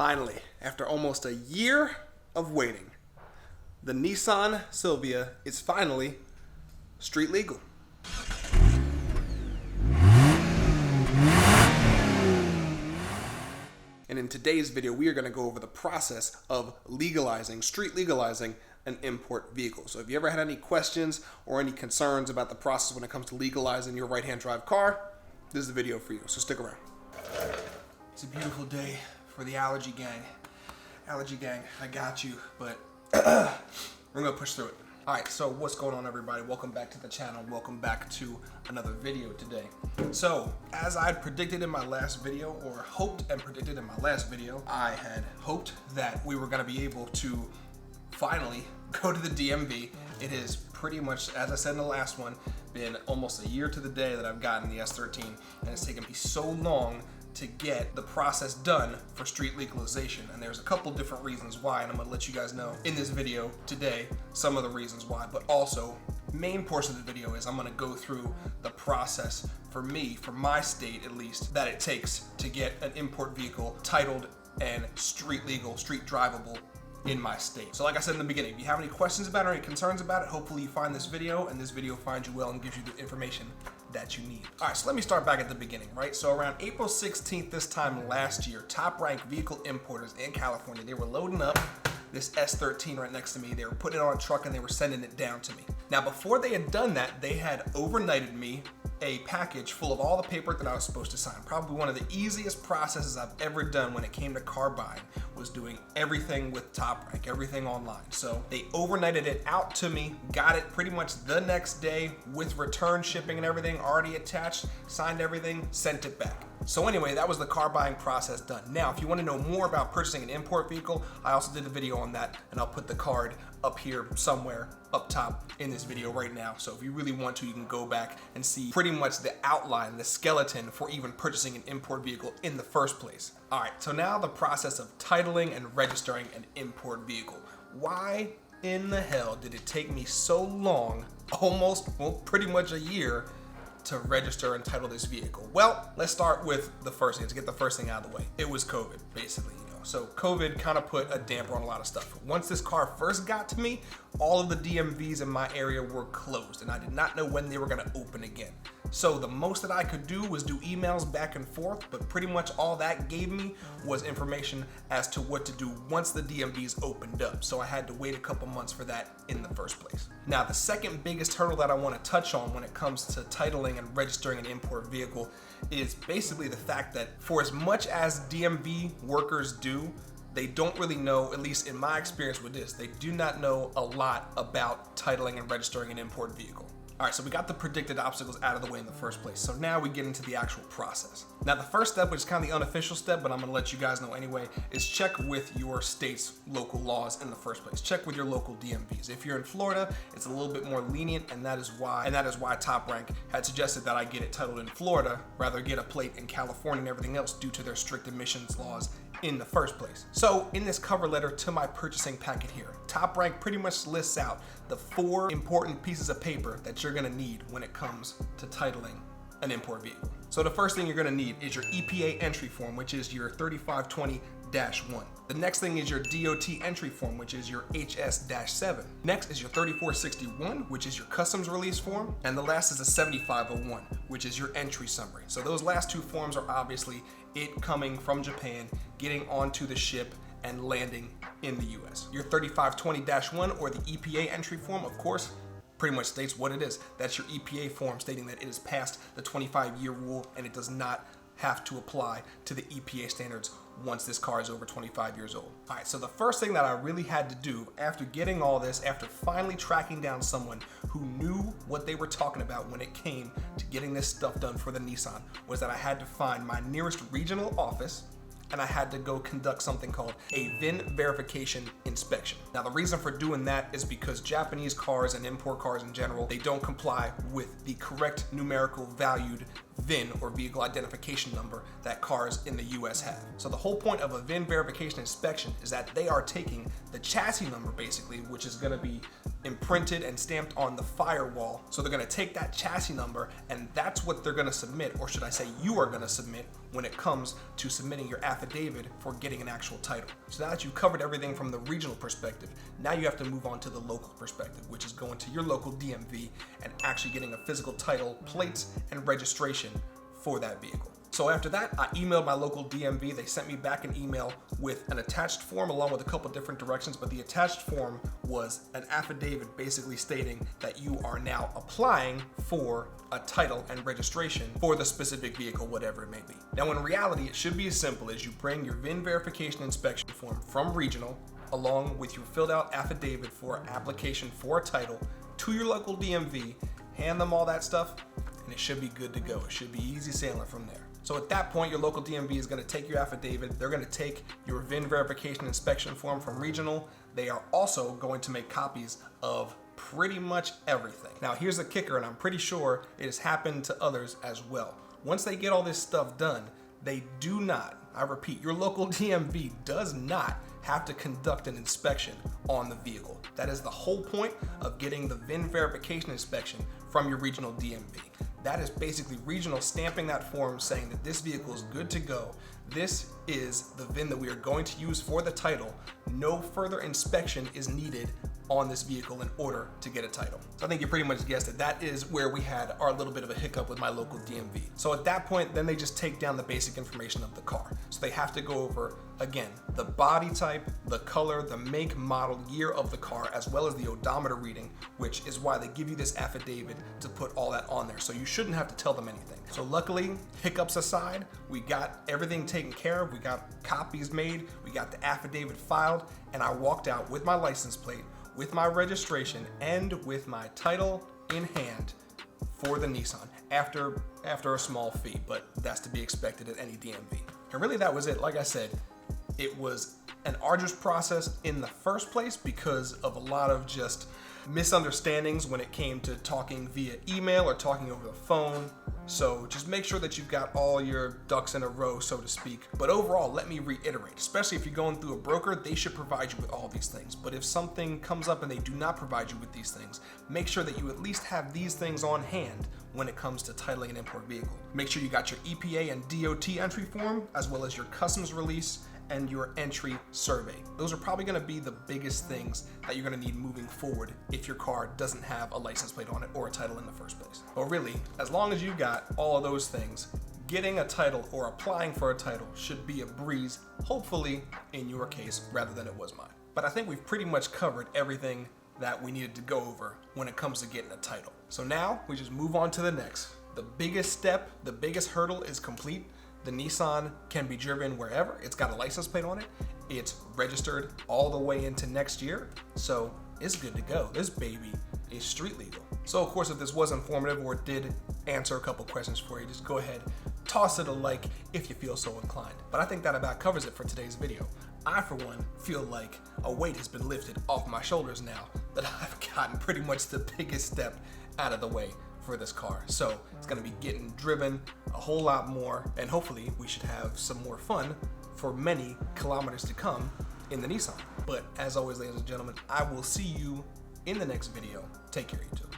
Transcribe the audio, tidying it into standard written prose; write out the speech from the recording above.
Finally, after almost a year of waiting, the Nissan Silvia is finally street legal. And in today's video, we are going to go over the process of street legalizing an import vehicle. So if you ever had any questions or any concerns about the process when it comes to legalizing your right-hand drive car, this is the video for you, so stick around. It's a beautiful day for the allergy gang. Allergy gang, I got you, but we're gonna push through it. All right, so what's going on, everybody? Welcome back to the channel. Welcome back to another video today. So, as I predicted in my last video, or hoped and predicted in my last video, I had hoped that we were gonna be able to finally go to the DMV. It is pretty much, as I said in the last one, been almost a year to the day that I've gotten the S13, and it's taken me so long to get the process done for street legalization. And there's a couple different reasons why, and I'm gonna let you guys know in this video today some of the reasons why, but also main portion of the video is I'm gonna go through the process for me, for my state at least, that it takes to get an import vehicle titled and street legal, street drivable in my state. So like I said in the beginning, if you have any questions about it or any concerns about it, hopefully you find this video and this video finds you well and gives you the information that you need. All right, so let me start back at the beginning, right? So around April 16th this time last year, top-ranked vehicle importers in California, they were loading up this S13 right next to me. They were putting it on a truck and they were sending it down to me. Now, before they had done that, they had overnighted me a package full of all the paperwork that I was supposed to sign. Probably one of the easiest processes I've ever done when it came to car buying was doing everything with Top Rank, everything online. So they overnighted it out to me, got it pretty much the next day with return shipping and everything already attached, signed everything, sent it back. So anyway, that was the car buying process done. Now, if you want to know more about purchasing an import vehicle, I also did a video on that, and I'll put the card up here somewhere up top in this video right now. So if you really want to, you can go back and see pretty much the outline, the skeleton for even purchasing an import vehicle in the first place. All right, so now the process of titling and registering an import vehicle. Why in the hell did it take me so long, pretty much a year, to register and title this vehicle? Well, let's start with the first thing, to get the first thing out of the way. It was COVID, basically. So COVID kind of put a damper on a lot of stuff. Once this car first got to me, all of the DMVs in my area were closed and I did not know when they were gonna open again. So the most that I could do was do emails back and forth, but pretty much all that gave me was information as to what to do once the DMVs opened up. So I had to wait a couple months for that in the first place. Now, the second biggest hurdle that I want to touch on when it comes to titling and registering an import vehicle is basically the fact that for as much as DMV workers do, they don't really know, at least in my experience with this, they do not know a lot about titling and registering an import vehicle. All right, so we got the predicted obstacles out of the way in the first place. So now we get into the actual process. Now, the first step, which is kind of the unofficial step, but I'm gonna let you guys know anyway, is check with your state's local laws in the first place. Check with your local DMVs. If you're in Florida, it's a little bit more lenient, and that is why Top Rank had suggested that I get it titled in Florida, rather get a plate in California and everything else due to their strict emissions laws in the first place. So in this cover letter to my purchasing packet here, Top Rank pretty much lists out the 4 important pieces of paper that you're gonna need when it comes to titling an import vehicle. So the first thing you're gonna need is your EPA entry form, which is your 3520-1. The next thing is your DOT entry form, which is your HS-7. Next is your 3461, which is your customs release form. And the last is a 7501, which is your entry summary. So those last 2 forms are obviously it coming from Japan, getting onto the ship, and landing in the US. Your 3520-1, or the EPA entry form, of course, pretty much states what it is. That's your EPA form stating that it is past the 25-year rule and it does not have to apply to the EPA standards once this car is over 25 years old. All right, so the first thing that I really had to do after getting all this, after finally tracking down someone who knew what they were talking about when it came to getting this stuff done for the Nissan, was that I had to find my nearest regional office and I had to go conduct something called a Vin Verification Inspection. Now, the reason for doing that is because Japanese cars and import cars in general, they don't comply with the correct numerical valued VIN, or vehicle identification number, that cars in the US have. So the whole point of a VIN verification inspection is that they are taking the chassis number, basically, which is going to be imprinted and stamped on the firewall. So they're going to take that chassis number, and that's what they're going to submit, or should I say you are going to submit, when it comes to submitting your affidavit for getting an actual title. So now that you've covered everything from the regional perspective, now you have to move on to the local perspective, which is going to your local DMV and actually getting a physical title, plates, and registration for that vehicle. So after that, I emailed my local DMV. They sent me back an email with an attached form along with a couple different directions, but the attached form was an affidavit basically stating that you are now applying for a title and registration for the specific vehicle, whatever it may be. Now in reality, it should be as simple as you bring your VIN verification inspection form from regional along with your filled out affidavit for application for a title to your local DMV, hand them all that stuff, and it should be good to go. It should be easy sailing from there. So at that point, your local DMV is going to take your affidavit. They're going to take your VIN verification inspection form from regional. They are also going to make copies of pretty much everything. Now here's the kicker, and I'm pretty sure it has happened to others as well. Once they get all this stuff done, they do not, I repeat, your local DMV does not have to conduct an inspection on the vehicle. That is the whole point of getting the VIN verification inspection from your regional DMV. That is basically regional stamping that form saying that this vehicle is good to go. This is the VIN that we are going to use for the title. No further inspection is needed on this vehicle in order to get a title. So I think you pretty much guessed it. That is where we had our little bit of a hiccup with my local DMV. So at that point, then they just take down the basic information of the car. So they have to go over, again, the body type, the color, the make, model, year of the car, as well as the odometer reading, which is why they give you this affidavit to put all that on there. So you shouldn't have to tell them anything. So luckily, hiccups aside, we got everything taken care of. We got copies made, we got the affidavit filed, and I walked out with my license plate, with my registration, and with my title in hand for the Nissan after a small fee, but that's to be expected at any DMV. And really that was it. Like I said, it was an arduous process in the first place because of a lot of just misunderstandings when it came to talking via email or talking over the phone. So just make sure that you've got all your ducks in a row, so to speak. But overall, let me reiterate, especially if you're going through a broker, they should provide you with all these things. But if something comes up and they do not provide you with these things, make sure that you at least have these things on hand when it comes to titling an import vehicle. Make sure you got your EPA and DOT entry form, as well as your customs release and your entry survey. Those are probably going to be the biggest things that you're going to need moving forward if your car doesn't have a license plate on it or a title in the first place. But really, as long as you got all of those things, getting a title or applying for a title should be a breeze, hopefully in your case, rather than it was mine. But I think we've pretty much covered everything that we needed to go over when it comes to getting a title. So now we just move on to the next. The biggest step, the biggest hurdle is complete. The Nissan can be driven wherever. It's got a license plate on it. It's registered all the way into next year. So it's good to go. This baby is street legal. So of course, if this was informative or did answer a couple questions for you, just go ahead, toss it a like if you feel so inclined. But I think that about covers it for today's video. I, for one, feel like a weight has been lifted off my shoulders now that I've gotten pretty much the biggest step out of the way for this car. So it's going to be getting driven a whole lot more, and hopefully we should have some more fun for many kilometers to come in the Nissan. But as always, ladies and gentlemen, I will see you in the next video. Take care, YouTube.